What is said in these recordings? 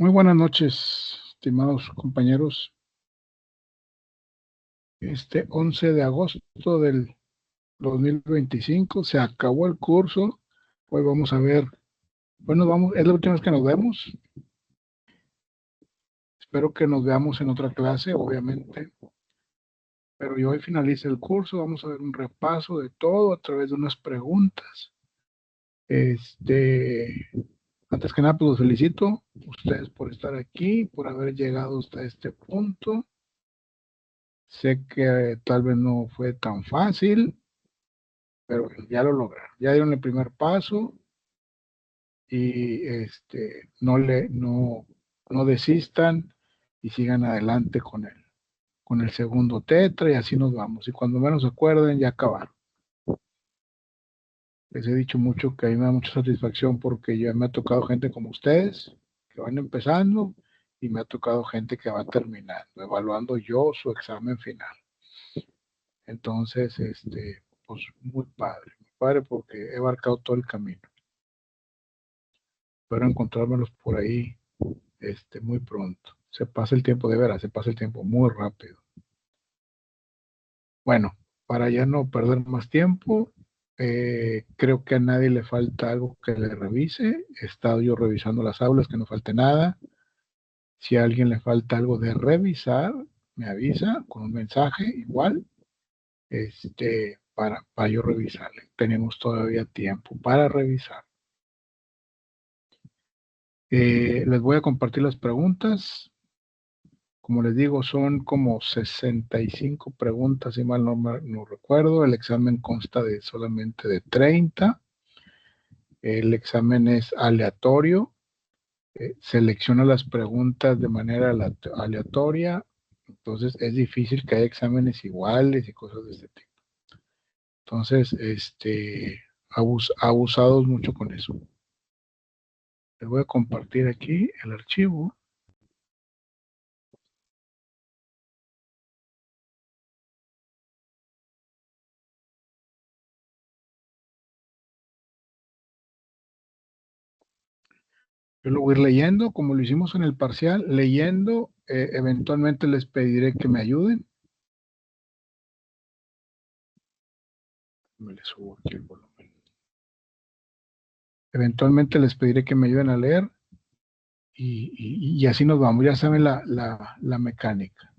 Muy buenas noches, estimados compañeros. Este 11 de agosto del 2025 se acabó el curso. Hoy vamos a ver, bueno, vamos, es la última vez que nos vemos. Espero que nos veamos en otra clase, obviamente. Pero yo hoy finalice el curso. Vamos a ver un repaso de todo a través de unas preguntas. Antes que nada, pues los felicito a ustedes por estar aquí, por haber llegado hasta este punto. Sé que tal vez no fue tan fácil, pero bueno, ya lo lograron. Ya dieron el primer paso y no desistan y sigan adelante con el segundo tetra y así nos vamos. Y cuando menos se acuerden, ya acabaron. Les he dicho mucho que a mí me da mucha satisfacción porque ya me ha tocado gente como ustedes que van empezando y me ha tocado gente que va terminando, evaluando yo su examen final. Entonces, pues muy padre porque he abarcado todo el camino. Espero encontrármelos por ahí, muy pronto. Se pasa el tiempo de veras, se pasa el tiempo muy rápido. Bueno, para ya no perder más tiempo, creo que a nadie le falta algo que le revise. He estado yo revisando las aulas, que no falte nada. Si a alguien le falta algo de revisar, me avisa con un mensaje igual, para yo revisarle. Tenemos todavía tiempo para revisar. Les voy a compartir las preguntas. Como les digo, son como 65 preguntas, si mal no recuerdo. El examen consta de solamente de 30. El examen es aleatorio. Selecciona las preguntas de manera aleatoria. Entonces es difícil que haya exámenes iguales y cosas de este tipo. Entonces, abusados mucho con eso. Les voy a compartir aquí el archivo. Yo lo voy a ir leyendo, como lo hicimos en el parcial, leyendo, eventualmente les pediré que me ayuden. Me le subo aquí el volumen. Eventualmente les pediré que me ayuden a leer y así nos vamos. Ya saben la mecánica.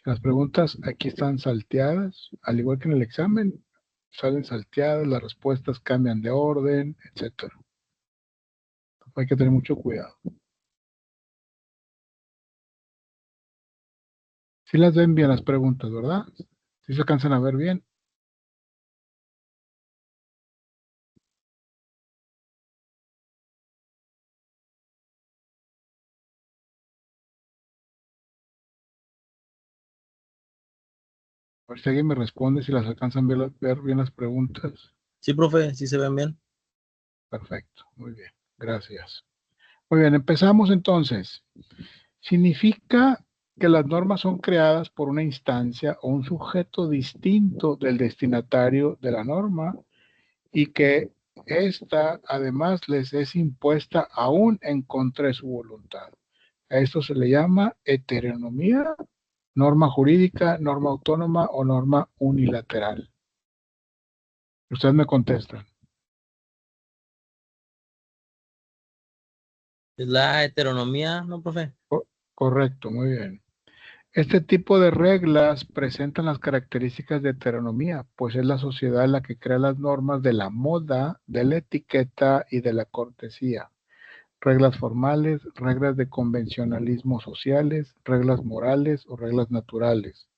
Las preguntas aquí están salteadas, al igual que en el examen, salen salteadas, las respuestas cambian de orden, etcétera. Hay que tener mucho cuidado. Si las ven bien las preguntas, ¿verdad? Si se alcanzan a ver bien. A ver si alguien me responde si las alcanzan a ver bien las preguntas. Sí, profe, sí se ven bien. Perfecto, muy bien, gracias. Muy bien, empezamos entonces. Significa que las normas son creadas por una instancia o un sujeto distinto del destinatario de la norma y que ésta además les es impuesta aún en contra de su voluntad. A esto se le llama heteronomía, norma jurídica, norma autónoma o norma unilateral. Ustedes me contestan. Es la heteronomía, ¿no, profe? Correcto, muy bien. Este tipo de reglas presentan las características de heteronomía, pues es la sociedad la que crea las normas de la moda, de la etiqueta y de la cortesía. Reglas formales, reglas de convencionalismo sociales, reglas morales o reglas naturales.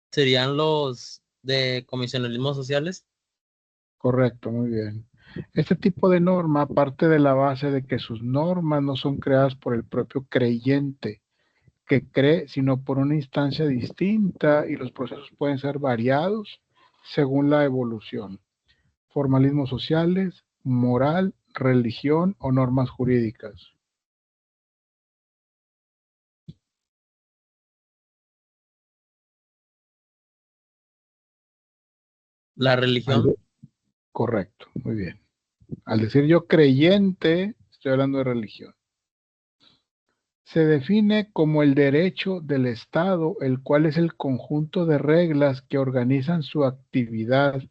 Serían los de comisionalismos sociales. Correcto, muy bien. Este tipo de norma parte de la base de que sus normas no son creadas por el propio creyente que cree, sino por una instancia distinta y los procesos pueden ser variados según la evolución. Formalismos sociales, moral, religión o normas jurídicas. La religión. Correcto, muy bien. Al decir yo creyente, estoy hablando de religión. Se define como el derecho del Estado, el cual es el conjunto de reglas que organizan su actividad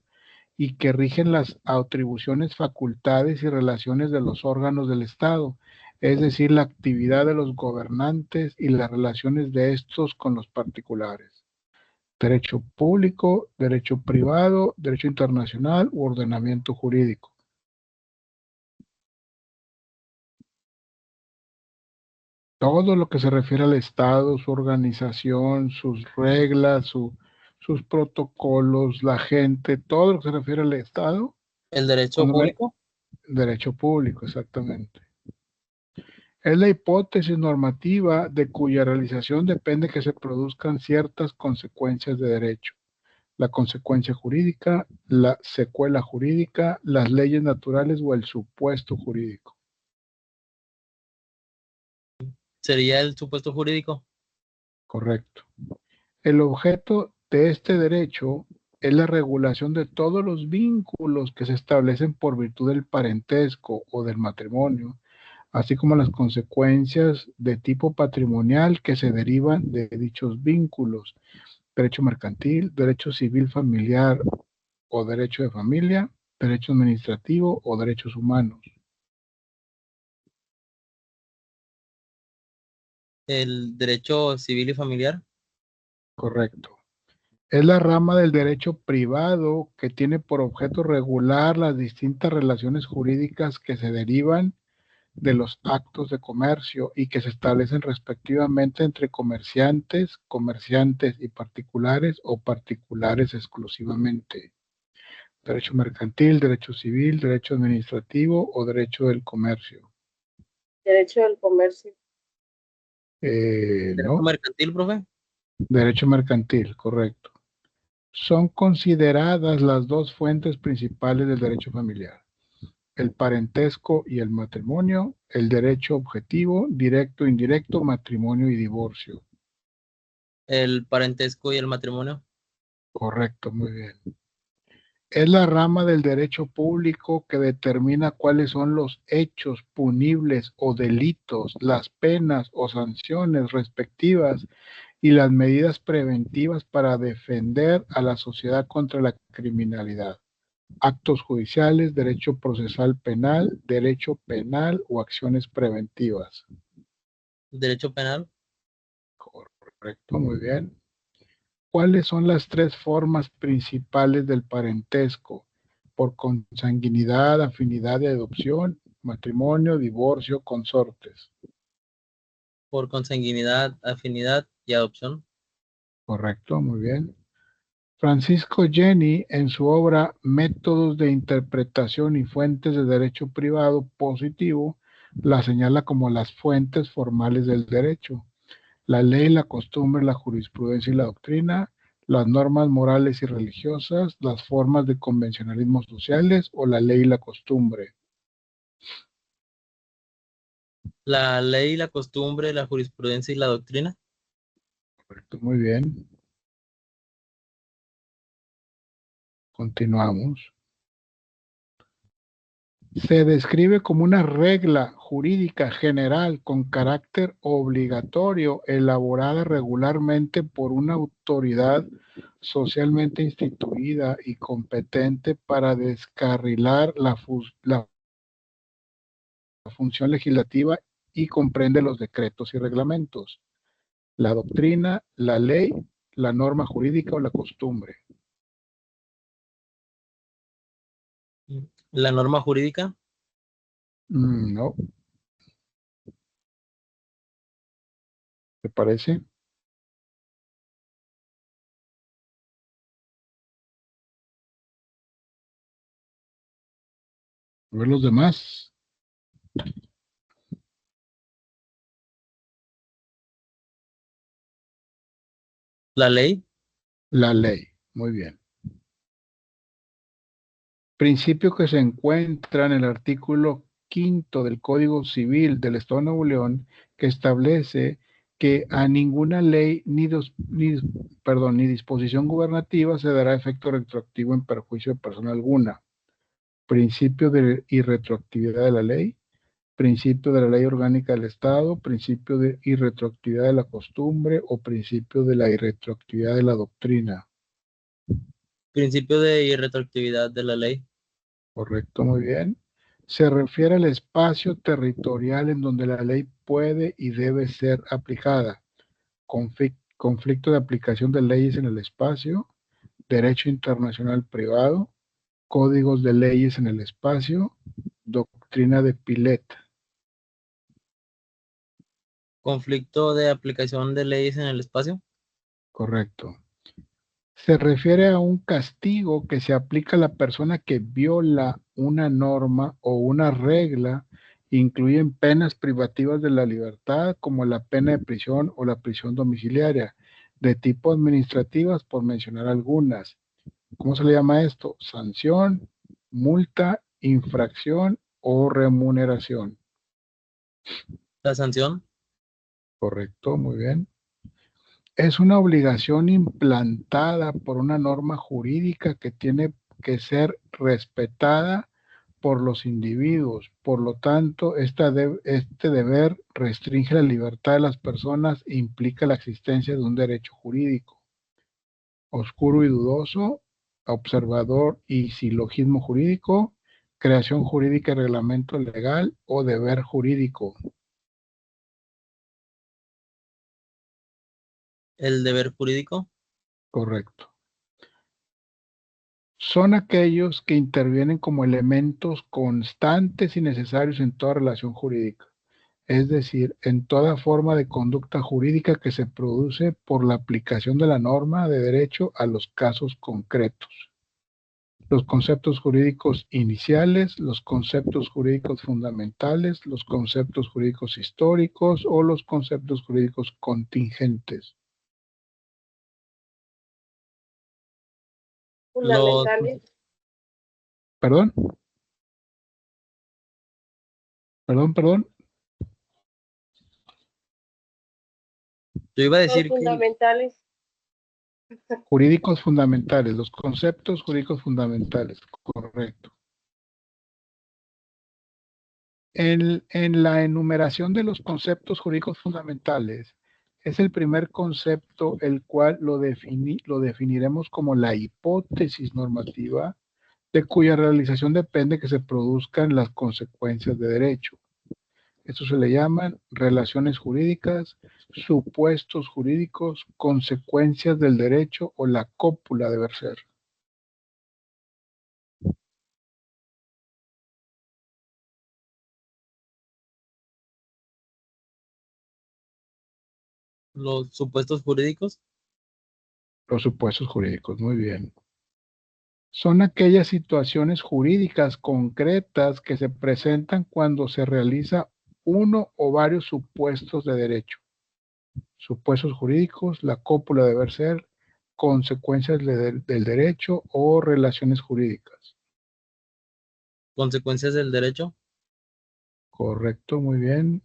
y que rigen las atribuciones, facultades y relaciones de los órganos del Estado, es decir, la actividad de los gobernantes y las relaciones de estos con los particulares. Derecho público, derecho privado, derecho internacional u ordenamiento jurídico. Todo lo que se refiere al Estado, su organización, sus reglas, sus protocolos, la gente, todo lo que se refiere al Estado, ¿El derecho cuando me, público? derecho público, exactamente. Es la hipótesis normativa de cuya realización depende que se produzcan ciertas consecuencias de derecho. La consecuencia jurídica, la secuela jurídica, las leyes naturales o el supuesto jurídico. ¿Sería el supuesto jurídico? Correcto. El objeto de este derecho es la regulación de todos los vínculos que se establecen por virtud del parentesco o del matrimonio, así como las consecuencias de tipo patrimonial que se derivan de dichos vínculos: derecho mercantil, derecho civil familiar o derecho de familia, derecho administrativo o derechos humanos. ¿El derecho civil y familiar? Correcto. Es la rama del derecho privado que tiene por objeto regular las distintas relaciones jurídicas que se derivan de los actos de comercio y que se establecen respectivamente entre comerciantes, comerciantes y particulares o particulares exclusivamente. Derecho mercantil, derecho civil, derecho administrativo o derecho del comercio. Derecho del comercio. ¿Derecho No, mercantil, profe? derecho mercantil, correcto. Son consideradas las dos fuentes principales del derecho familiar: el parentesco y el matrimonio, el derecho objetivo, directo, indirecto, matrimonio y divorcio. ¿El parentesco y el matrimonio? Correcto, muy bien. Es la rama del derecho público que determina cuáles son los hechos punibles o delitos, las penas o sanciones respectivas y las medidas preventivas para defender a la sociedad contra la criminalidad. Actos judiciales, derecho procesal penal, derecho penal o acciones preventivas. ¿Derecho penal? Correcto, muy bien. ¿Cuáles son las tres formas principales del parentesco? Por consanguinidad, afinidad y adopción, matrimonio, divorcio, consortes. ¿Por consanguinidad, afinidad y adopción? Correcto, muy bien. Francisco Jenny, en su obra Métodos de Interpretación y Fuentes de Derecho Privado Positivo, la señala como las fuentes formales del derecho: la ley, la costumbre, la jurisprudencia y la doctrina, las normas morales y religiosas, las formas de convencionalismos sociales o la ley y la costumbre. ¿La ley, la costumbre, la jurisprudencia y la doctrina? Correcto, muy bien. Continuamos. Se describe como una regla jurídica general con carácter obligatorio, elaborada regularmente por una autoridad socialmente instituida y competente para descarrilar la función legislativa, y comprende los decretos y reglamentos, la doctrina, la ley, la norma jurídica o la costumbre. ¿La norma jurídica? No, ¿te parece? A ver los demás. ¿La ley? La ley, muy bien. Principio que se encuentra en el artículo 5 del Código Civil del Estado de Nuevo León, que establece que a ninguna ley ni disposición gubernativa se dará efecto retroactivo en perjuicio de persona alguna. principio de irretroactividad de la ley, principio de la ley orgánica del Estado, principio de irretroactividad de la costumbre o principio de la irretroactividad de la doctrina. Principio de irretroactividad de la ley. Correcto, muy bien. Se refiere al espacio territorial en donde la ley puede y debe ser aplicada. Conflicto de aplicación de leyes en el espacio, derecho internacional privado, códigos de leyes en el espacio, doctrina de Pilet. Conflicto de aplicación de leyes en el espacio. Correcto. Se refiere a un castigo que se aplica a la persona que viola una norma o una regla. Incluyen penas privativas de la libertad, como la pena de prisión o la prisión domiciliaria, de tipo administrativas, por mencionar algunas. ¿Cómo se le llama esto? Sanción, multa, infracción o remuneración. La sanción. Correcto, muy bien. Es una obligación implantada por una norma jurídica que tiene que ser respetada por los individuos. Por lo tanto, este deber restringe la libertad de las personas e implica la existencia de un derecho jurídico. Oscuro y dudoso, observador y silogismo jurídico, creación jurídica y reglamento legal o deber jurídico. El deber jurídico. Correcto. Son aquellos que intervienen como elementos constantes y necesarios en toda relación jurídica, es decir, en toda forma de conducta jurídica que se produce por la aplicación de la norma de derecho a los casos concretos. Los conceptos jurídicos iniciales, los conceptos jurídicos fundamentales, los conceptos jurídicos históricos o los conceptos jurídicos contingentes. Los, Fundamentales. ¿Perdón? ¿Perdón? yo iba a Son decir que fundamentales. Jurídicos fundamentales, los conceptos jurídicos fundamentales, correcto. En la enumeración de los conceptos jurídicos fundamentales, es el primer concepto el cual lo definiremos como la hipótesis normativa, de cuya realización depende que se produzcan las consecuencias de derecho. Esto se le llaman relaciones jurídicas, supuestos jurídicos, consecuencias del derecho o la cópula de deber ser. los supuestos jurídicos. Los supuestos jurídicos, muy bien. Son aquellas situaciones jurídicas concretas que se presentan cuando se realiza uno o varios supuestos de derecho. Supuestos jurídicos, la cópula de deber ser, consecuencias del derecho o relaciones jurídicas. Consecuencias del derecho. Correcto, muy bien.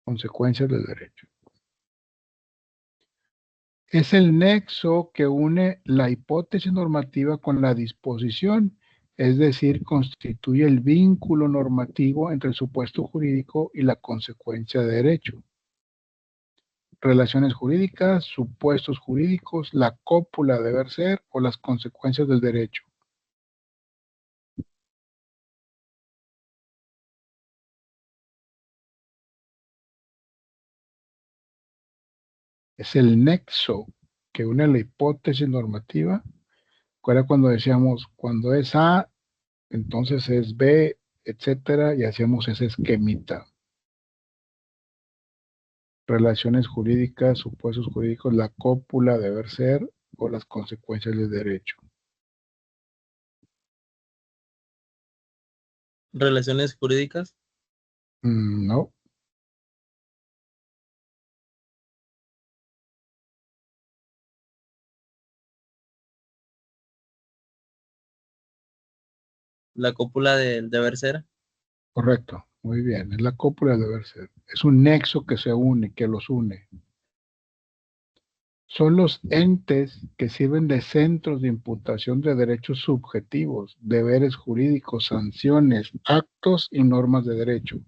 Consecuencias del derecho. Es el nexo que une la hipótesis normativa con la disposición, es decir, constituye el vínculo normativo entre el supuesto jurídico y la consecuencia de derecho. Relaciones jurídicas, supuestos jurídicos, la cópula de deber ser o las consecuencias del derecho. Es el nexo que une la hipótesis normativa. Recuerda cuando decíamos, cuando es A, entonces es B, etcétera, y hacíamos ese esquemita. Relaciones jurídicas, supuestos jurídicos, la cópula, deber ser o las consecuencias del derecho. Relaciones jurídicas. No, La cópula del deber ser. correcto, muy bien, es la cópula, deber ser. Es un nexo que se une, que los une. Son los entes que sirven de centros de imputación de derechos subjetivos, deberes jurídicos, sanciones, actos y normas de derecho,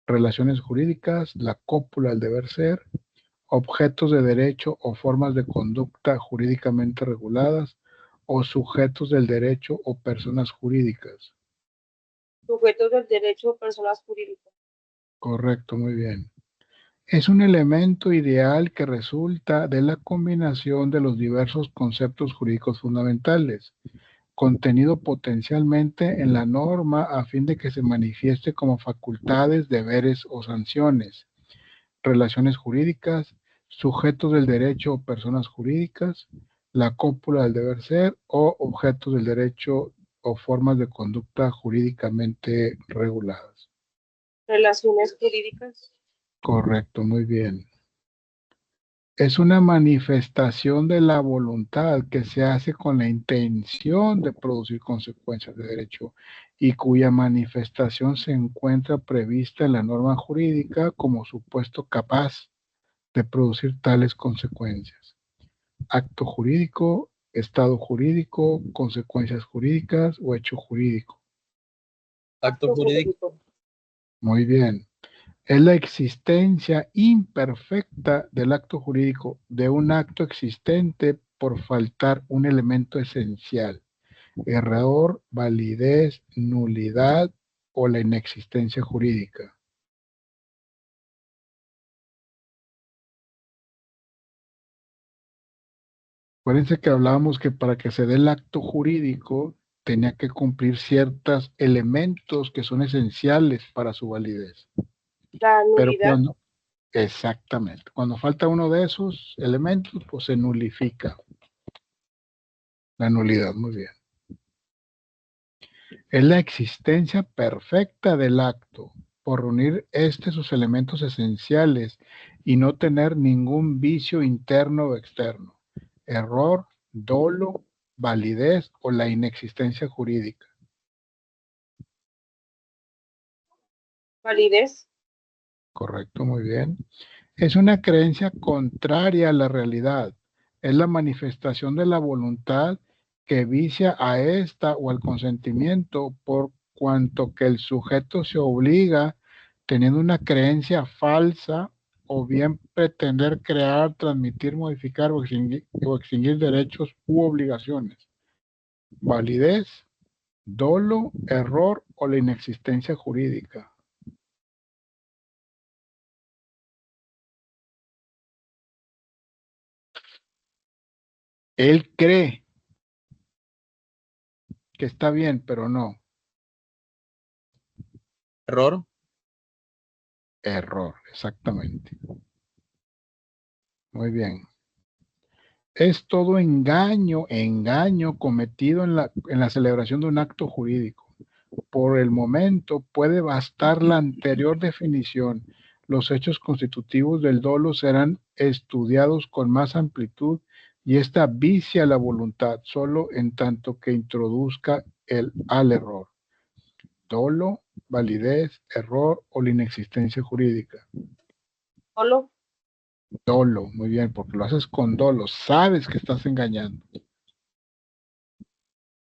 relaciones jurídicas, la cópula del deber ser, objetos de derecho o formas de conducta jurídicamente reguladas, o sujetos del derecho o personas jurídicas. Sujetos del derecho o personas jurídicas. Correcto, muy bien. Es un elemento ideal que resulta de la combinación de los diversos conceptos jurídicos fundamentales, contenido potencialmente en la norma a fin de que se manifieste como facultades, deberes o sanciones, relaciones jurídicas, sujetos del derecho o personas jurídicas, la cópula del deber ser o objetos del derecho o formas de conducta jurídicamente reguladas. Relaciones jurídicas. Correcto, muy bien. Es una manifestación de la voluntad que se hace con la intención de producir consecuencias de derecho y cuya manifestación se encuentra prevista en la norma jurídica como supuesto capaz de producir tales consecuencias. Acto jurídico, estado jurídico, consecuencias jurídicas o hecho jurídico. Acto jurídico. Muy bien. Es la existencia imperfecta del acto jurídico, de un acto existente por faltar un elemento esencial, error, validez, nulidad o la inexistencia jurídica. Acuérdense que hablábamos que para que se dé el acto jurídico tenía que cumplir ciertos elementos que son esenciales para su validez. La Pero nulidad. exactamente, cuando falta uno de esos elementos, pues se nulifica. La nulidad, muy bien. Es la existencia perfecta del acto, por reunir sus elementos esenciales y no tener ningún vicio interno o externo, error, dolo, validez o la inexistencia jurídica. Validez. Correcto, muy bien. Es una creencia contraria a la realidad. Es la manifestación de la voluntad que vicia a esta o al consentimiento por cuanto que el sujeto se obliga teniendo una creencia falsa o bien pretender crear, transmitir, modificar o extinguir derechos u obligaciones. Validez, dolo, error o la inexistencia jurídica. Él cree que está bien, pero no. Error. Error, exactamente. Muy bien. Es todo engaño cometido en la celebración de un acto jurídico. Por el momento puede bastar la anterior definición. Los hechos constitutivos del dolo serán estudiados con más amplitud y esta vicia la voluntad solo en tanto que introduzca al error. Dolo, validez, error o la inexistencia jurídica. Dolo. Dolo, muy bien, porque lo haces con dolo, sabes que estás engañando.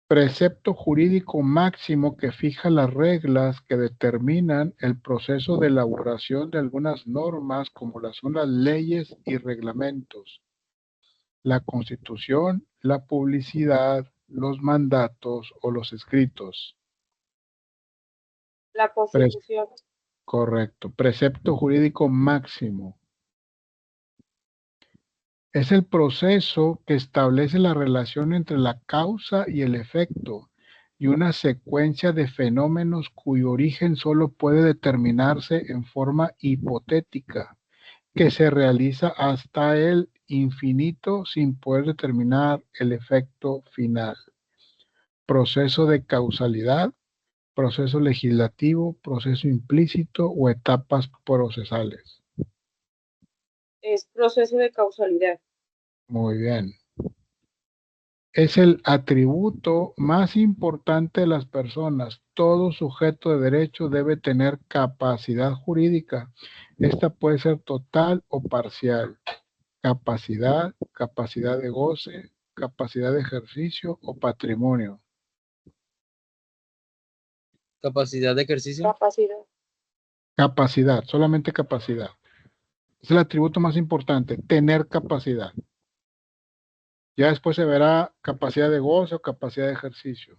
Precepto jurídico máximo que fija las reglas que determinan el proceso de elaboración de algunas normas como son las leyes y reglamentos, la constitución, la publicidad, los mandatos o los escritos. La Constitución. Correcto. Precepto jurídico máximo. Es el proceso que establece la relación entre la causa y el efecto y una secuencia de fenómenos cuyo origen solo puede determinarse en forma hipotética, que se realiza hasta el infinito sin poder determinar el efecto final. Proceso de causalidad, proceso legislativo, proceso implícito o etapas procesales. Es proceso de causalidad. Muy bien. Es el atributo más importante de las personas. Todo sujeto de derecho debe tener capacidad jurídica. Esta puede ser total o parcial. capacidad, capacidad de goce, capacidad de ejercicio o patrimonio. Capacidad de ejercicio. Capacidad. Capacidad, solamente capacidad. Es el atributo más importante, tener capacidad. Ya después se verá capacidad de goce o capacidad de ejercicio.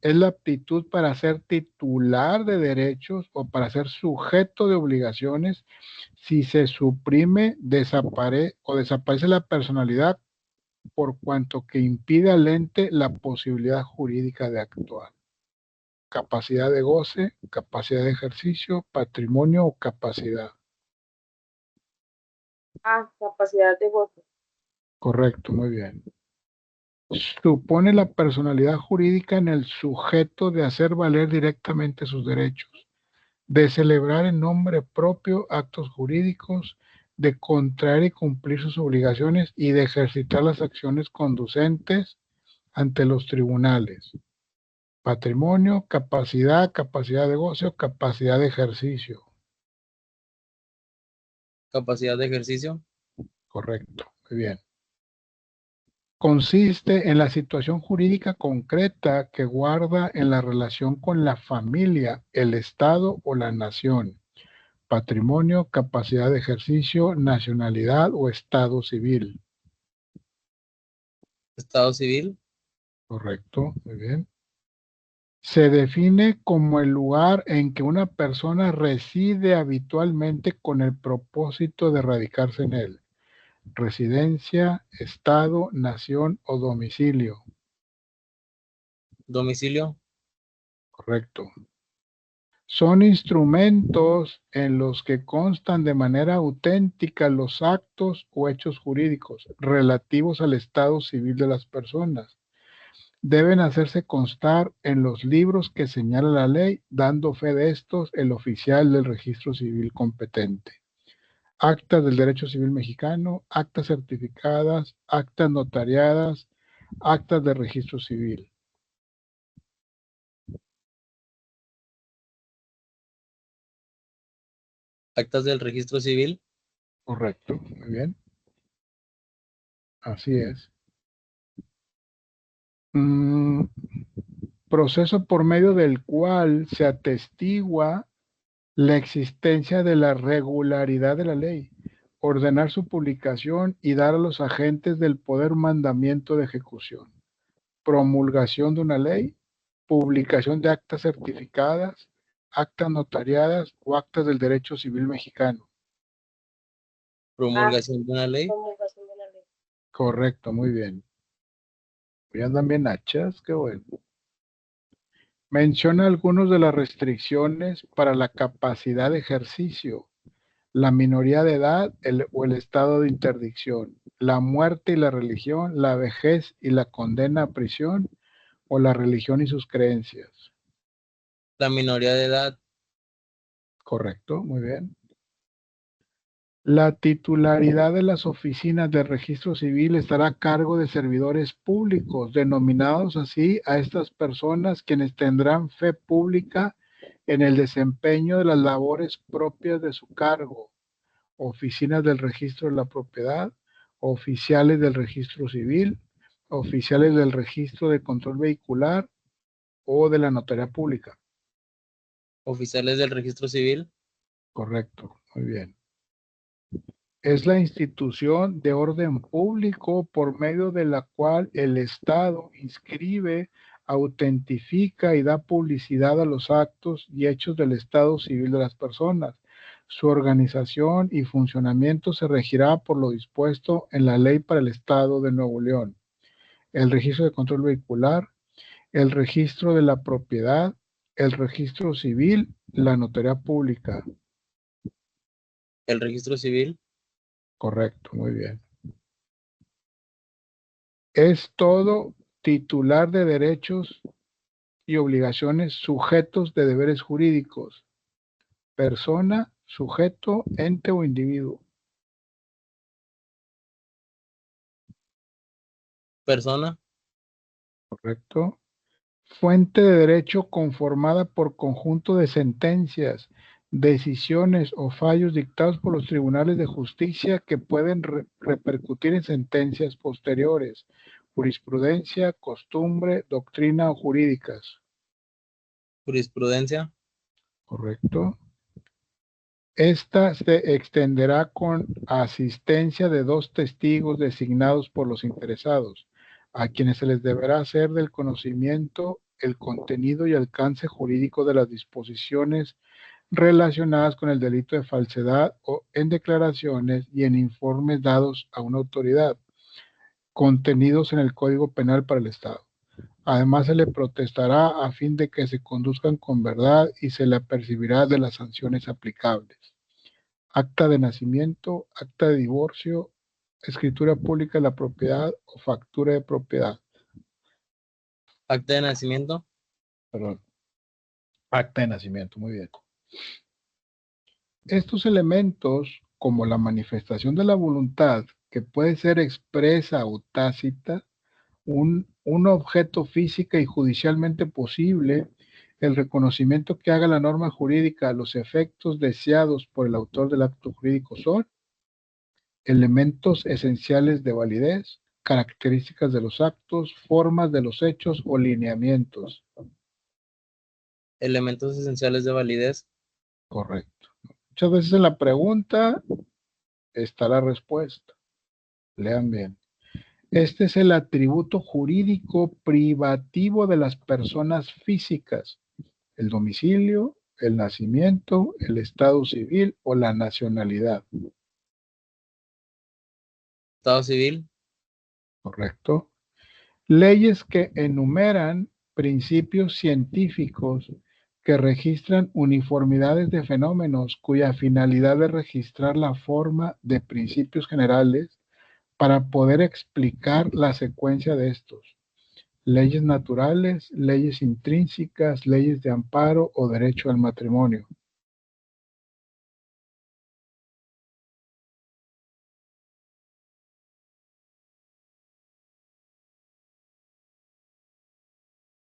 Es la aptitud para ser titular de derechos o para ser sujeto de obligaciones si se suprime, desaparece la personalidad por cuanto que impide al ente la posibilidad jurídica de actuar. Capacidad de goce, capacidad de ejercicio, patrimonio o capacidad. Capacidad de voto. Correcto, muy bien. Supone la personalidad jurídica en el sujeto de hacer valer directamente sus derechos, de celebrar en nombre propio actos jurídicos, de contraer y cumplir sus obligaciones y de ejercitar las acciones conducentes ante los tribunales. Patrimonio, capacidad, capacidad de goce o capacidad de ejercicio. Capacidad de ejercicio. Correcto, muy bien. Consiste en la situación jurídica concreta que guarda en la relación con la familia, el Estado o la nación. Patrimonio, capacidad de ejercicio, nacionalidad o estado civil. Estado civil. Correcto, muy bien. Se define como el lugar en que una persona reside habitualmente con el propósito de radicarse en él. Residencia, estado, nación o domicilio. Domicilio. Correcto. Son instrumentos en los que constan de manera auténtica los actos o hechos jurídicos relativos al estado civil de las personas. Deben hacerse constar en los libros que señala la ley, dando fe de estos el oficial del registro civil competente. Actas del derecho civil mexicano, actas certificadas, actas notariadas, actas de registro civil. Actas del registro civil. Correcto, muy bien. Así es. Proceso por medio del cual se atestigua la existencia de la regularidad de la ley, ordenar su publicación y dar a los agentes del poder un mandamiento de ejecución, promulgación de una ley, publicación de actas certificadas, actas notariadas o actas del derecho civil mexicano. Promulgación de una ley. Promulgación de la ley. Correcto, muy bien. Ya andan bien hachas, qué bueno. Menciona algunas de las restricciones para la capacidad de ejercicio, la minoría de edad o el estado de interdicción, la muerte y la religión, la vejez y la condena a prisión o la religión y sus creencias. La minoría de edad. Correcto, muy bien. La titularidad de las oficinas de registro civil estará a cargo de servidores públicos, denominados así a estas personas quienes tendrán fe pública en el desempeño de las labores propias de su cargo. Oficinas del registro de la propiedad, oficiales del registro civil, oficiales del registro de control vehicular o de la notaría pública. Oficiales del registro civil. Correcto, muy bien. Es la institución de orden público por medio de la cual el Estado inscribe, autentifica y da publicidad a los actos y hechos del estado civil de las personas. Su organización y funcionamiento se regirá por lo dispuesto en la Ley para el Estado de Nuevo León, el registro de control vehicular, el registro de la propiedad, el registro civil, la notaría pública. El registro civil. Correcto, muy bien. Es todo titular de derechos y obligaciones sujetos de deberes jurídicos. Persona, sujeto, ente o individuo. Persona. Correcto. Fuente de derecho conformada por conjunto de sentencias, decisiones o fallos dictados por los tribunales de justicia que pueden repercutir en sentencias posteriores, jurisprudencia, costumbre, doctrina o jurídicas. Jurisprudencia. Correcto. Esta se extenderá con asistencia de 2 testigos designados por los interesados, a quienes se les deberá hacer del conocimiento el contenido y alcance jurídico de las disposiciones relacionadas con el delito de falsedad o en declaraciones y en informes dados a una autoridad, contenidos en el Código Penal para el Estado. Además, se le protestará a fin de que se conduzcan con verdad y se le apercibirá de las sanciones aplicables. Acta de nacimiento, acta de divorcio, escritura pública de la propiedad o factura de propiedad. Acta de nacimiento. Perdón. Acta de nacimiento, muy bien. Estos elementos, como la manifestación de la voluntad, que puede ser expresa o tácita, un objeto física y judicialmente posible, el reconocimiento que haga la norma jurídica a los efectos deseados por el autor del acto jurídico son elementos esenciales de validez, características de los actos, formas de los hechos o lineamientos. Elementos esenciales de validez. Correcto. Muchas veces en la pregunta está la respuesta. Lean bien. Este es el atributo jurídico privativo de las personas físicas: el domicilio, el nacimiento, el estado civil o la nacionalidad. Estado civil. Correcto. Leyes que enumeran principios científicos que registran uniformidades de fenómenos cuya finalidad es registrar la forma de principios generales para poder explicar la secuencia de estos. Leyes naturales, leyes intrínsecas, leyes de amparo o derecho al matrimonio.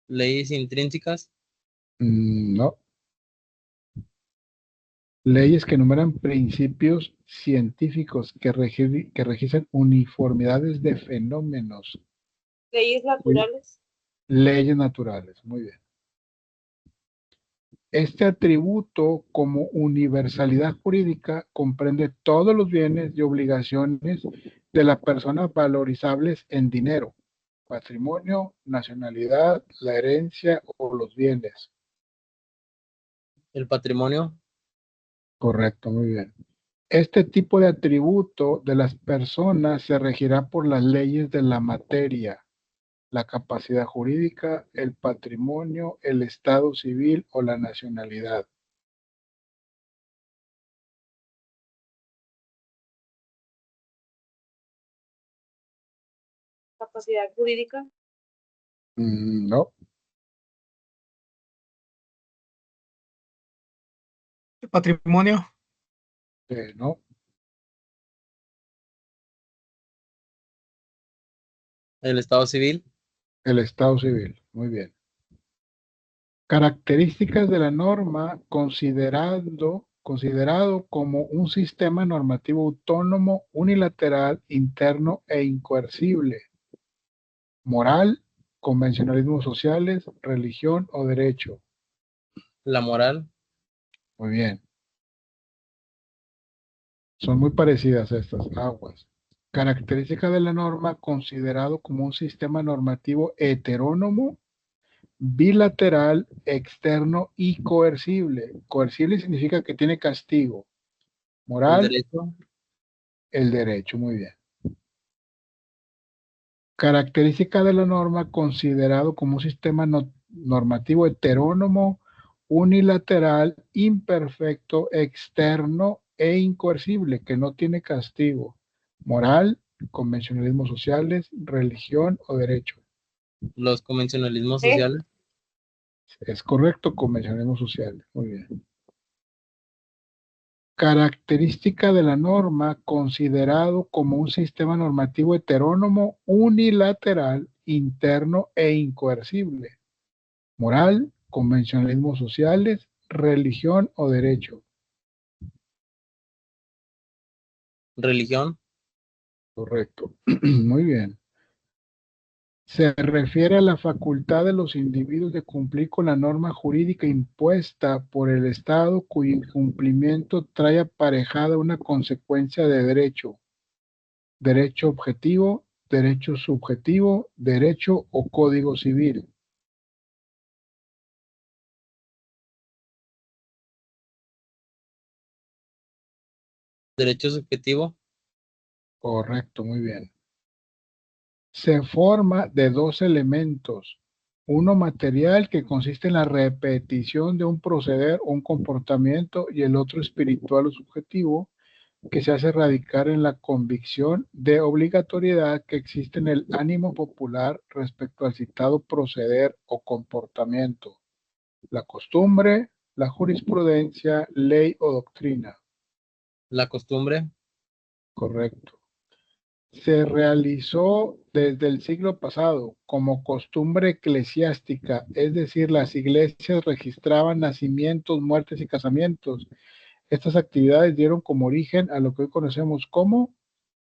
Leyes intrínsecas. No. Leyes que enumeran principios científicos que registran uniformidades de fenómenos. Leyes naturales. Leyes naturales, muy bien. Este atributo como universalidad jurídica comprende todos los bienes y obligaciones de la persona valorizables en dinero, patrimonio, nacionalidad, la herencia o los bienes. El patrimonio. Correcto, muy bien. Este tipo de atributo de las personas se regirá por las leyes de la materia, la capacidad jurídica, el patrimonio, el estado civil o la nacionalidad. Capacidad jurídica. No. El patrimonio. No. El estado civil. El estado civil, muy bien. Características de la norma considerado como un sistema normativo autónomo, unilateral, interno e incoercible. Moral, convencionalismos sociales, religión o derecho. La moral. Muy bien. Son muy parecidas estas aguas. Característica de la norma considerado como un sistema normativo heterónomo, bilateral, externo y coercible. Coercible significa que tiene castigo. El Moral, derecho. el derecho, muy bien. Característica de la norma considerado como un sistema normativo heterónomo, unilateral, imperfecto, externo e incoercible, que no tiene castigo. Moral, convencionalismos sociales, religión o derecho. Los convencionalismos ¿Sí? sociales. Es correcto, convencionalismos sociales. Muy bien. Característica de la norma considerado como un sistema normativo heterónomo, unilateral, interno e incoercible. Moral, convencionalismos sociales, religión o derecho. Religión. Correcto. Muy bien. Se refiere a la facultad de los individuos de cumplir con la norma jurídica impuesta por el Estado cuyo incumplimiento trae aparejada una consecuencia de derecho, derecho objetivo, derecho subjetivo, derecho o código civil. Derecho subjetivo. Correcto, muy bien. Se forma de dos elementos. Uno material que consiste en la repetición de un proceder o un comportamiento y el otro espiritual o subjetivo que se hace radicar en la convicción de obligatoriedad que existe en el ánimo popular respecto al citado proceder o comportamiento, la costumbre, la jurisprudencia, ley o doctrina. La costumbre. Correcto. Se realizó desde el siglo pasado como costumbre eclesiástica, es decir, las iglesias registraban nacimientos, muertes y casamientos. Estas actividades dieron como origen a lo que hoy conocemos como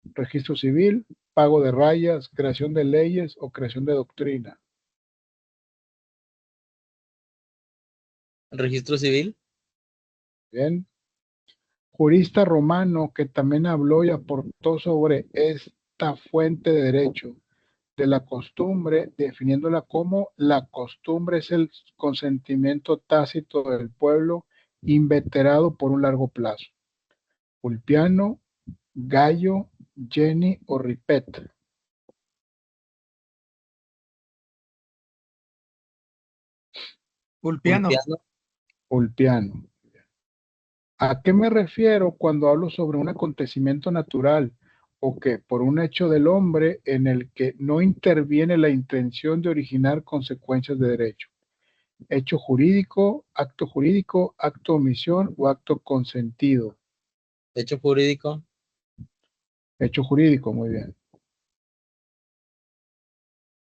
registro civil, pago de rayas, creación de leyes o creación de doctrina. Registro civil. Bien. Jurista romano que también habló y aportó sobre esta fuente de derecho de la costumbre, definiéndola como la costumbre es el consentimiento tácito del pueblo inveterado por un largo plazo. Ulpiano, Gallo, Jenny o Ripet. Ulpiano. Ulpiano. Ulpiano. ¿A qué me refiero cuando hablo sobre un acontecimiento natural o que por un hecho del hombre en el que no interviene la intención de originar consecuencias de derecho? Hecho jurídico, acto omisión o acto consentido. Hecho jurídico. Hecho jurídico, muy bien.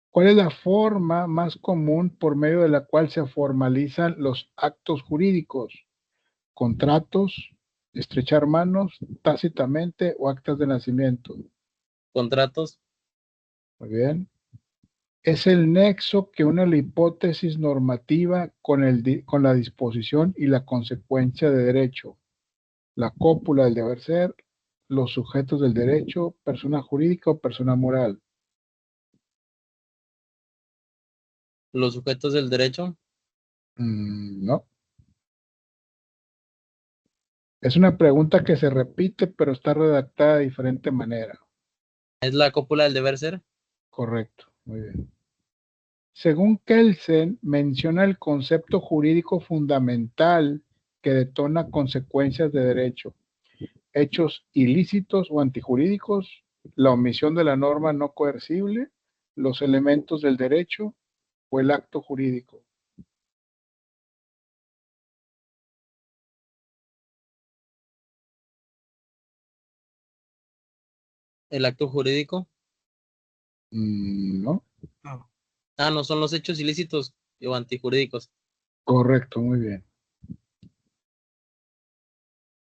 ¿Cuál es la forma más común por medio de la cual se formalizan los actos jurídicos? Contratos, estrechar manos, tácitamente o actas de nacimiento. Contratos. Muy bien. Es el nexo que une la hipótesis normativa con la disposición y la consecuencia de derecho. La cópula del deber ser, los sujetos del derecho, persona jurídica o persona moral. Los sujetos del derecho. No. Es una pregunta que se repite, pero está redactada de diferente manera. Es la cópula del deber ser. Correcto, muy bien. Según Kelsen, menciona el concepto jurídico fundamental que detona consecuencias de derecho, hechos ilícitos o antijurídicos, la omisión de la norma no coercible, los elementos del derecho o el acto jurídico. El acto jurídico. No, No. Ah, no, son los hechos ilícitos o antijurídicos. correcto, muy bien.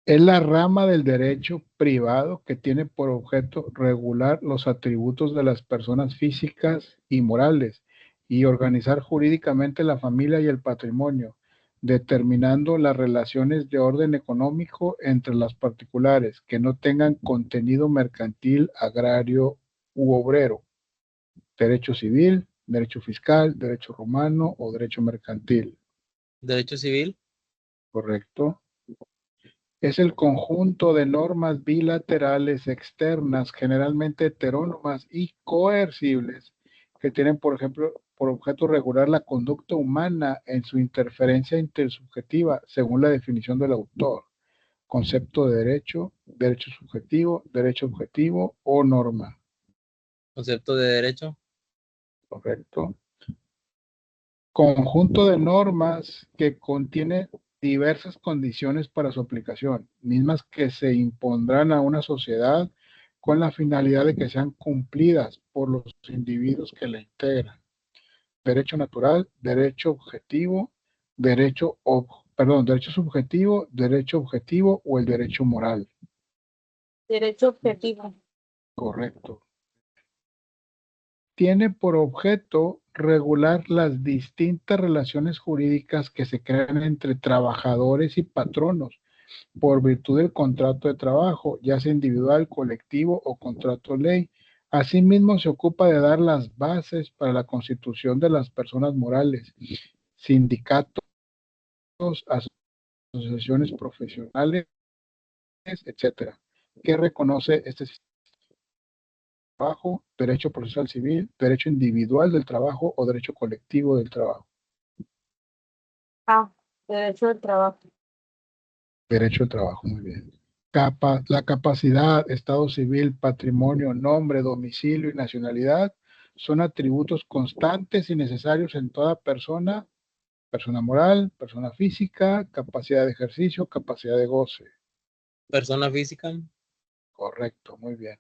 Es la rama del derecho privado que tiene por objeto regular los atributos de las personas físicas y morales y organizar jurídicamente la familia y el patrimonio, determinando las relaciones de orden económico entre las particulares que no tengan contenido mercantil, agrario u obrero, derecho civil, derecho fiscal, derecho romano o derecho mercantil. Derecho civil. ¿Correcto? Es el conjunto de normas bilaterales externas, generalmente heterónomas y coercibles, que tienen, por ejemplo, por objeto regular la conducta humana en su interferencia intersubjetiva, según la definición del autor. Concepto de derecho, derecho subjetivo, derecho objetivo o norma. Concepto de derecho. ¿Correcto? Conjunto de normas que contiene diversas condiciones para su aplicación, mismas que se impondrán a una sociedad con la finalidad de que sean cumplidas por los individuos que la integran. Derecho natural, derecho objetivo, derecho subjetivo, derecho objetivo o el derecho moral. Derecho objetivo. Correcto. Tiene por objeto regular las distintas relaciones jurídicas que se crean entre trabajadores y patronos por virtud del contrato de trabajo, ya sea individual, colectivo o contrato ley. Asimismo, se ocupa de dar las bases para la constitución de las personas morales, sindicatos, asociaciones profesionales, etcétera, que reconoce este sistema de trabajo, derecho procesal civil, derecho individual del trabajo o derecho colectivo del trabajo. A. Derecho del trabajo. Derecho del trabajo, muy bien. La capacidad, estado civil, patrimonio, nombre, domicilio y nacionalidad son atributos constantes y necesarios en toda persona, persona moral, persona física, capacidad de ejercicio, capacidad de goce. Persona física. Correcto, muy bien.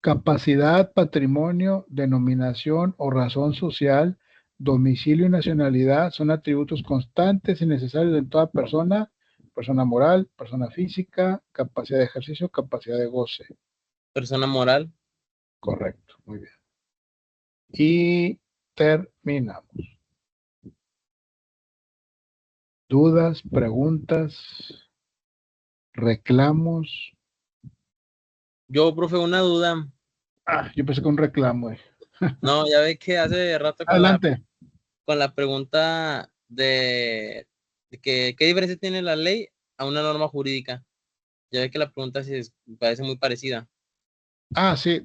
Capacidad, patrimonio, denominación o razón social, domicilio y nacionalidad son atributos constantes y necesarios en toda persona, persona moral, persona física, capacidad de ejercicio, capacidad de goce. Persona moral. Correcto, muy bien. Y terminamos. Dudas, preguntas, reclamos. Yo, profe, una duda. Yo pensé que un reclamo. No, ya ve que hace rato Adelante. con la pregunta de que qué diferencia tiene la ley a una norma jurídica. Ya ve que la pregunta me parece muy parecida. Sí,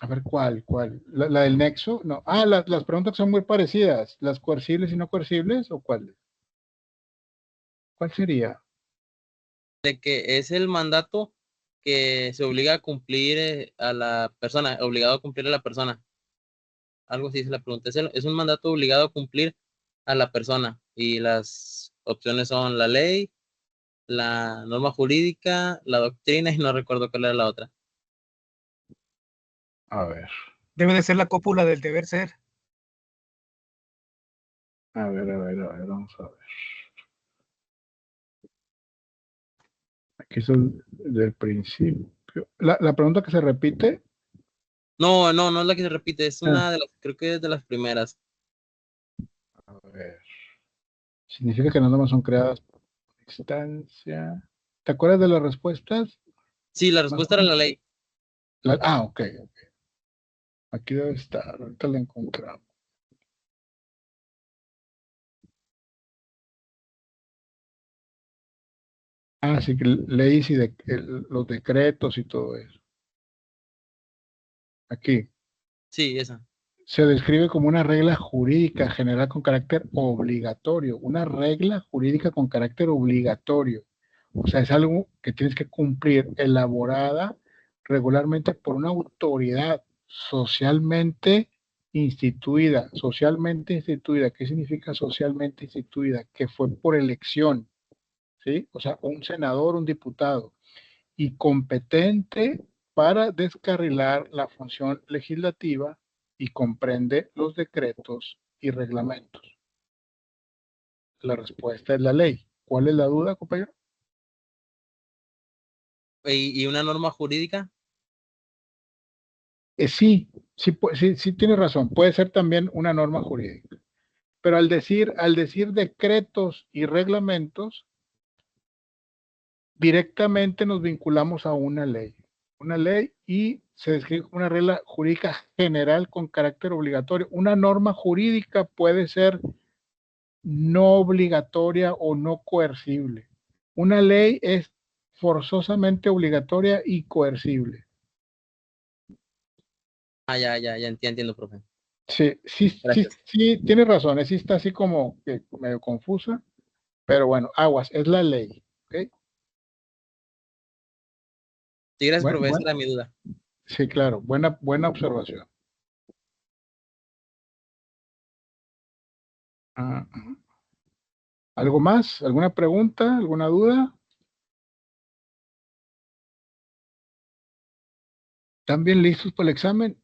a ver, ¿cuál? ¿La del nexo? No. Las preguntas son muy parecidas. ¿Las coercibles y no coercibles? ¿O cuál? ¿Cuál sería? De que es el mandato que se obliga a cumplir a la persona, obligado a cumplir a la persona. Algo así es la pregunta. Es un mandato obligado a cumplir a la persona. Y las opciones son la ley, la norma jurídica, la doctrina y no recuerdo cuál era la otra. A ver, Debe de ser la cópula del deber ser. vamos a ver. Aquí es del principio. La pregunta que se repite. No es la que se repite, es Ah, una de las, creo que es de las primeras. A ver. Significa que las normas son creadas por instancia. ¿Te acuerdas de las respuestas? Sí, la Más respuesta o era la menos. ley. Ok. Aquí debe estar. Ahorita la encontramos. Sí, que leyes y los decretos y todo eso. Aquí. Sí, esa. Se describe como una regla jurídica general con carácter obligatorio. Una regla jurídica con carácter obligatorio. O sea, es algo que tienes que cumplir, elaborada regularmente por una autoridad socialmente instituida. Socialmente instituida, ¿qué significa socialmente instituida? Que fue por elección, ¿sí? O sea, un senador, un diputado, y competente para descarrilar la función legislativa y comprende los decretos y reglamentos. La respuesta es la ley. ¿Cuál es la duda, compañero? Y una norma jurídica. Sí, tiene razón. Puede ser también una norma jurídica. Pero al decir decretos y reglamentos, directamente nos vinculamos a una ley. Una ley y se describe como una regla jurídica general con carácter obligatorio. Una norma jurídica puede ser no obligatoria o no coercible. Una ley es forzosamente obligatoria y coercible. Ya entiendo, profe. Gracias. Sí, tiene razón, sí está así como que medio confusa, pero bueno, aguas, es la ley. ¿Ok? Sí, gracias, Bueno, profe. Esa era mi duda. sí, claro, buena observación. Ah, ¿Algo más? ¿Alguna pregunta? ¿Alguna duda? ¿Están bien listos para el examen?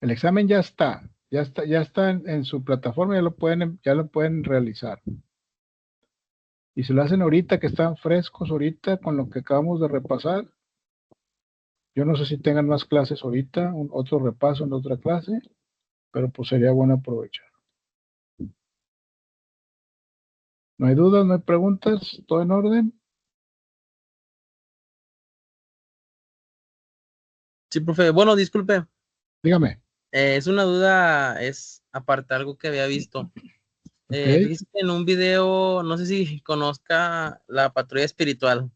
El examen ya está. Ya está en su plataforma, ya lo pueden realizar. Y si lo hacen ahorita, que están frescos ahorita con lo que acabamos de repasar, yo no sé si tengan más clases ahorita, otro repaso en otra clase, pero pues sería bueno aprovechar. No hay dudas, no hay preguntas, todo en orden. Sí, profe. Bueno, disculpe. Dígame. Es una duda, es aparte algo que había visto. Ok. Fíjese que en un video, no sé si conozca la patrulla espiritual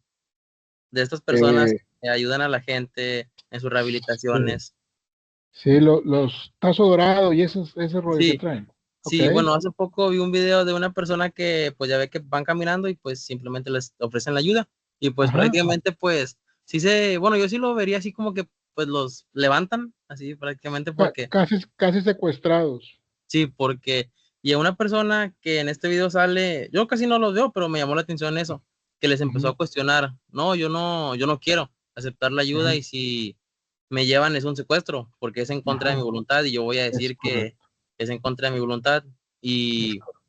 de estas personas Eh, que ayudan a la gente en sus sí, rehabilitaciones. sí, los Tazo Dorado y ese rollo que Sí, traen. Ok. sí, bueno, hace poco vi un video de una persona que pues ya ve que van caminando y pues simplemente les ofrecen la ayuda y pues Ajá. prácticamente pues bueno, yo sí lo vería así como que pues los levantan así prácticamente porque Casi secuestrados. sí, porque y a una persona que en este video sale, yo casi no lo veo, pero me llamó la atención eso, que les empezó Ujú, a cuestionar, no, yo no quiero aceptar la ayuda ujú. y si me llevan es un secuestro, porque es en contra de mi Ajá. voluntad y yo voy a Es decir que correcto. es en contra de mi voluntad Es y correcto.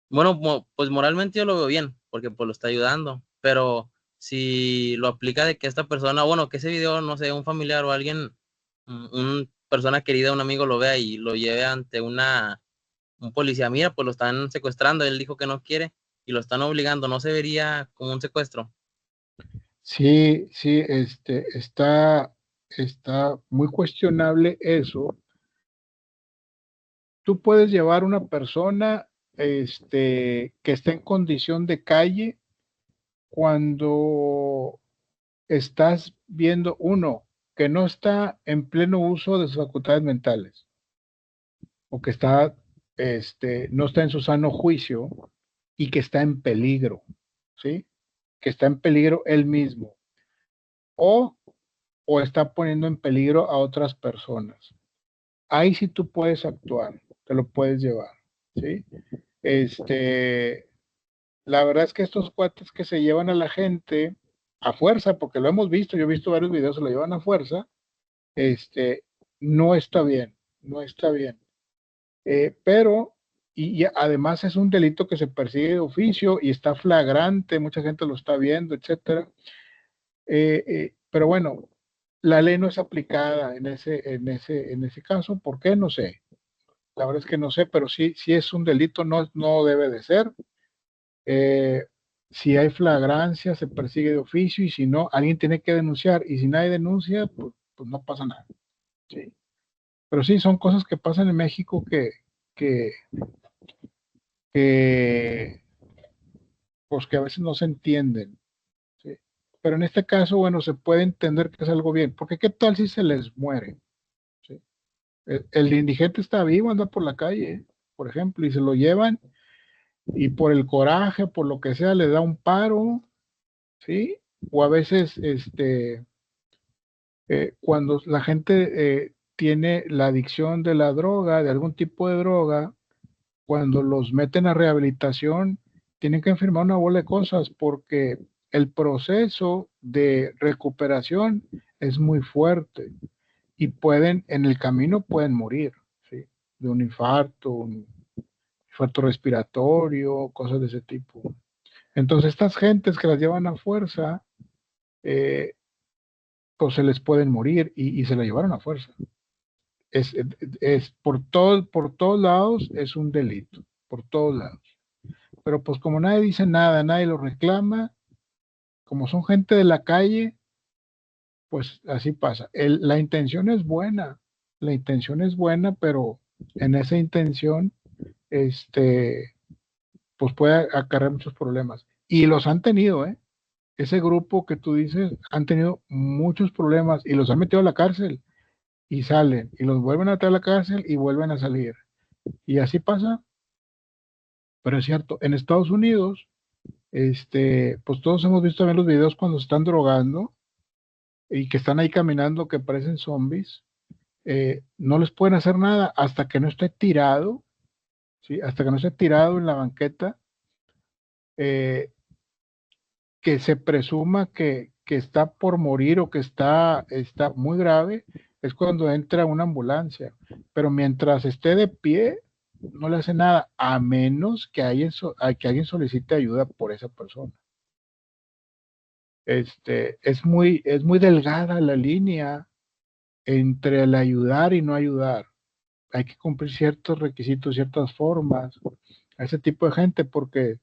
bueno, pues moralmente yo lo veo bien, porque pues lo está ayudando, pero si lo aplica de que esta persona, bueno, que ese video, no sé, un familiar o alguien, una persona querida, un amigo lo vea y lo lleve ante un policía, mira, pues lo están secuestrando, él dijo que no quiere y lo están obligando, ¿no se vería como un secuestro? Sí, sí, está muy cuestionable eso. Tú puedes llevar una persona, que está en condición de calle cuando estás viendo uno que no está en pleno uso de sus facultades mentales o que no está en su sano juicio y que está en peligro, ¿sí? Que está en peligro él mismo o, o está poniendo en peligro a otras personas. Ahí sí tú puedes actuar, te lo puedes llevar, ¿sí? Este, la verdad es que estos cuates que se llevan a la gente a fuerza, porque lo hemos visto, yo he visto varios videos, se lo llevan a fuerza, este, no está bien, no está bien. Pero, y además es un delito que se persigue de oficio y está flagrante, mucha gente lo está viendo, etcétera. Pero bueno, la ley no es aplicada en ese caso. ¿Por qué? No sé. La verdad es que no sé, pero sí es un delito, no debe de ser. Eh, si hay flagrancia, se persigue de oficio y si no, alguien tiene que denunciar y si nadie denuncia, pues no pasa nada. ¿Sí? Pero sí, son cosas que pasan en México que, que, pues que a veces no se entienden. ¿Sí? Pero en este caso, bueno, se puede entender que es algo bien, porque ¿qué tal si se les muere? ¿Sí? El indigente está vivo, anda por la calle, por ejemplo, y se lo llevan y por el coraje, por lo que sea, le da un paro, ¿sí? O a veces, cuando la gente tiene la adicción de la droga, de algún tipo de droga, cuando los meten a rehabilitación, tienen que firmar una bola de cosas porque el proceso de recuperación es muy fuerte y en el camino pueden morir, ¿sí? De un infarto respiratorio, cosas de ese tipo. Entonces, estas gentes que las llevan a fuerza, eh, pues se les pueden morir y se la llevaron a fuerza. Es por todos lados es un delito, por todos lados. Pero pues como nadie dice nada, nadie lo reclama, como son gente de la calle, pues así pasa. La intención es buena, la intención es buena, pero en esa intención, este, pues puede acarrear muchos problemas. Y los han tenido, ¿eh? Ese grupo que tú dices han tenido muchos problemas y los han metido a la cárcel y salen y los vuelven a traer a la cárcel y vuelven a salir. Y así pasa, pero es cierto, en Estados Unidos, pues todos hemos visto en los videos cuando se están drogando y que están ahí caminando que parecen zombies, no les pueden hacer nada hasta que no esté tirado, ¿sí? Hasta que no esté tirado en la banqueta, eh, que se presuma que está por morir o que está muy grave, es cuando entra una ambulancia, pero mientras esté de pie, no le hace nada, a menos que alguien solicite ayuda por esa persona. Es muy delgada la línea entre el ayudar y no ayudar. Hay que cumplir ciertos requisitos, ciertas formas a ese tipo de gente, porque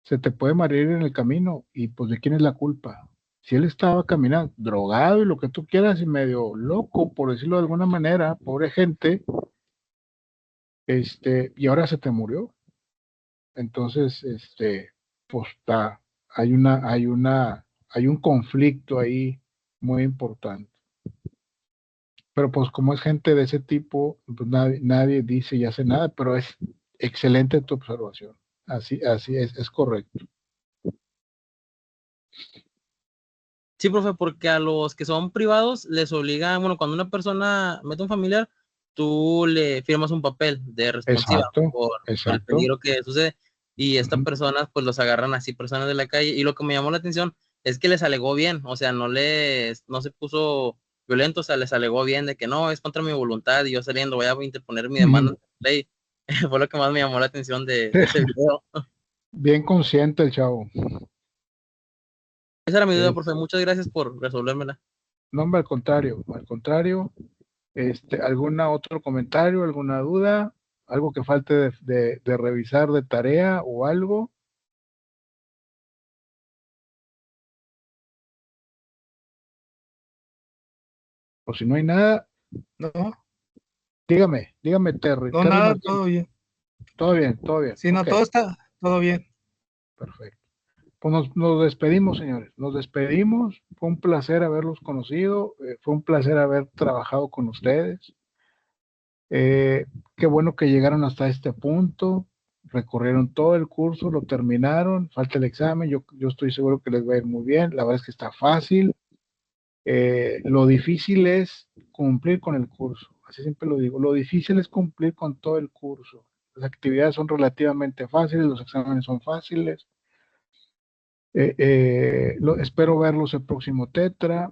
se te puede morir en el camino y pues ¿de quién es la culpa? Si él estaba caminando drogado y lo que tú quieras y medio loco, por decirlo de alguna manera, pobre gente, y ahora se te murió. Entonces, pues hay un conflicto ahí muy importante. Pero pues como es gente de ese tipo, pues nadie dice y hace nada, pero es excelente tu observación. Así es correcto. Sí, profe, porque a los que son privados les obliga, bueno, cuando una persona mete un familiar, tú le firmas un papel de responsiva Exacto, por el exacto. peligro que sucede, y estas Ujú. personas pues los agarran así, personas de la calle, y lo que me llamó la atención es que les alegó bien, o sea, no se puso violento, o sea, les alegó bien de que no, es contra mi voluntad, y yo saliendo voy a interponer mi demanda ante la ley. Fue lo que más me llamó la atención de ese video. Bien consciente el chavo. Esa era mi duda, Es- profe, muchas gracias por resolvérmela. no, hombre, al contrario, ¿algún otro comentario, alguna duda? ¿Algo que falte de revisar de tarea o algo? O si no hay nada, No, dígame, Terry nada, Martín. todo bien. Todo bien. Sí, no, Ok, todo está, todo bien. perfecto. Pues nos despedimos, señores. Nos despedimos. Fue un placer haberlos conocido. Fue un placer haber trabajado con ustedes. Eh, Qué bueno que llegaron hasta este punto. Recorrieron todo el curso, lo terminaron. Falta el examen. Yo estoy seguro que les va a ir muy bien. La verdad es que está fácil. Lo difícil es cumplir con el curso. Así siempre lo digo. Lo difícil es cumplir con todo el curso. Las actividades son relativamente fáciles, los exámenes son fáciles. Espero verlos el próximo Tetra.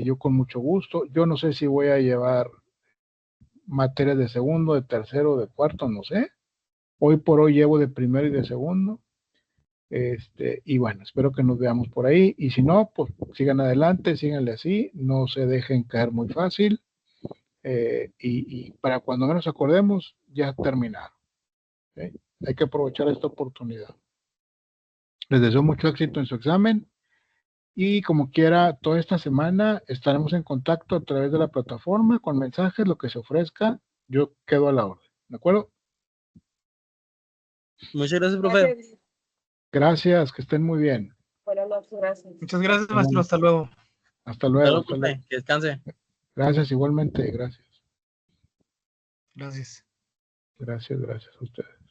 Yo con mucho gusto. Yo no sé si voy a llevar materias de segundo, de tercero, de cuarto, no sé. Hoy por hoy llevo de primero y de segundo. Y bueno, espero que nos veamos por ahí. Y si no, pues sigan adelante, síganle así, no se dejen caer muy fácil. Y para cuando menos acordemos, ya terminaron. ¿Ok? Hay que aprovechar esta oportunidad. Les deseo mucho éxito en su examen. Y como quiera, toda esta semana estaremos en contacto a través de la plataforma con mensajes, lo que se ofrezca. Yo quedo a la orden. ¿De acuerdo? Muchas gracias, profe. Gracias. Gracias, que estén muy bien. Buenas noches, gracias. Muchas gracias, maestro. Hasta luego. Hasta luego, Salud, hasta luego. profe, que descanse. Gracias igualmente, gracias. Gracias. Gracias a ustedes.